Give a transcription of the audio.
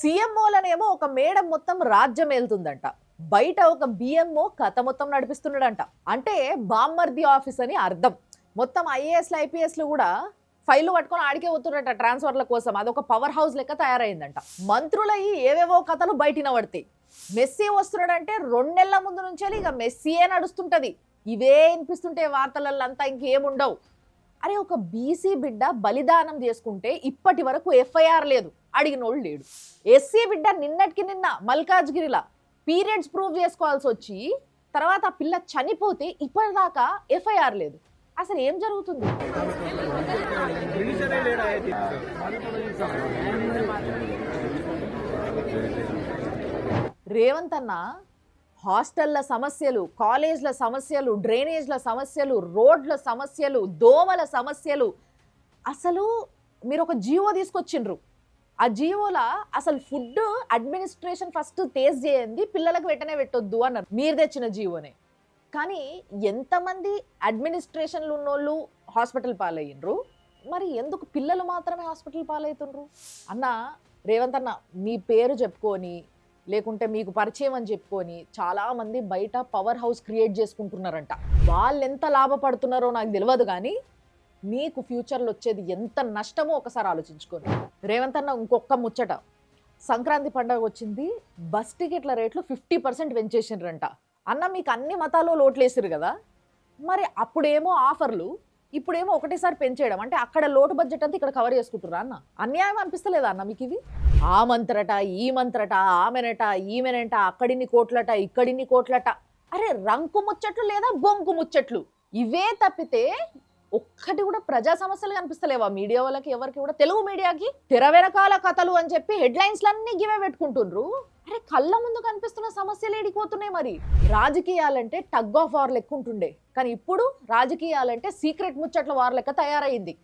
సీఎంఓలనేమో ఒక మేడం మొత్తం రాజ్యం ఏలుతుందంట. బయట ఒక బిఎంఓ కథ మొత్తం నడిపిస్తున్నాడంట. అంటే బామ్మర్ది ఆఫీస్ అని అర్థం. మొత్తం ఐఏఎస్లు ఐపీఎస్లు కూడా ఫైళ్లు పట్టుకొని ఆడికే పోతున్నట్ట ట్రాన్స్ఫర్ల కోసం. అదొక పవర్ హౌస్ లెక్క తయారైందంట. మంత్రులయ్యి ఏవేవో కథలు బయటిన పడతాయి. మెస్సీ వస్తున్నాడంటే 2 నెలల ముందు నుంచే ఇక మెస్సీయే నడుస్తుంటది. ఇవే వినిపిస్తుంటే వార్తలలో అంతా ఇంకేముండవు. అరే ఒక బీసీ బిడ్డ బలిదానం చేసుకుంటే ఇప్పటి వరకు ఎఫ్ఐఆర్ లేదు, అడిగినోళ్ళు లేడు. ఎస్సీ బిడ్డ నిన్నటికి నిన్న మల్కాజ్గిరిలా పీరియడ్స్ ప్రూవ్ చేసుకోవాల్సి వచ్చి తర్వాత ఆ పిల్ల చనిపోతే ఇప్పటిదాకా ఎఫ్ఐఆర్ లేదు. అసలు ఏం జరుగుతుంది? రేవంత్ అన్న హాస్టళ్ల సమస్యలు, కాలేజ్ల సమస్యలు, డ్రైనేజ్ల సమస్యలు, రోడ్ల సమస్యలు, దోమల సమస్యలు, అసలు మీరు ఒక జీవో తీసుకొచ్చిండ్రు. ఆ జీవోలా అసలు ఫుడ్ అడ్మినిస్ట్రేషన్ ఫస్ట్ టేస్ట్ చేయండి, పిల్లలకు వెంటనే పెట్టొద్దు అన్నారు. మీరు తెచ్చిన జీవోనే. కానీ ఎంతమంది అడ్మినిస్ట్రేషన్లు ఉన్నోళ్ళు హాస్పిటల్ పాలయ్యిండ్రు, మరి ఎందుకు పిల్లలు మాత్రమే హాస్పిటల్ పాలవుతుండ్రు? అన్న రేవంత్ అన్న, మీ పేరు చెప్పుకొని లేకుంటే మీకు పరిచయం అని చెప్పుకొని చాలామంది బయట పవర్ హౌస్ క్రియేట్ చేసుకుంటున్నారంట. వాళ్ళు ఎంత లాభపడుతున్నారో నాకు తెలియదు, కానీ మీకు ఫ్యూచర్లో వచ్చేది ఎంత నష్టమో ఒకసారి ఆలోచించుకోండి. రేవంత్ అన్న ఇంకొక ముచ్చట, సంక్రాంతి పండుగ వచ్చింది, బస్ టికెట్ల రేట్లు 50% పెంచేసిండ్రంట. అన్న మీకు అన్ని మతాల్లో లోట్లేసారు కదా, మరి అప్పుడేమో ఆఫర్లు, ఇప్పుడేమో ఒకటేసారి పెంచేయడం, అంటే అక్కడ లోటు బడ్జెట్ అంతా ఇక్కడ కవర్ చేసుకుంటురా అన్న? అన్యాయం అనిపిస్తలేదా అన్న మీకు ఇది? ఆ మంత్రట, ఈ మంత్రట, ఆమెనట, ఈమెనంట, అక్కడిన్ని కోట్లట, ఇక్కడిన్ని కోట్లట. అరే రంకు ముచ్చట్లు లేదా బొంకు ముచ్చట్లు, ఇవే తప్పితే ఒక్కటి కూడా ప్రజా సమస్యలు కనిపిస్తలేవా మీడియా వాళ్ళకి? ఎవరికి కూడా తెలుగు మీడియాకి తెర వెనకాల కథలు అని చెప్పి హెడ్లైన్స్లన్నీ గివే పెట్టుకుంటుండ్రు. అరే కళ్ళ ముందు కనిపిస్తున్న సమస్యలు ఏడిపోతున్నాయి. మరి రాజకీయాలంటే టగ్ ఆఫ్ వార్ లెక్క ఉంటుండే, కానీ ఇప్పుడు రాజకీయాలంటే సీక్రెట్ ముచ్చట్ల వార్ లెక్క తయారైంది.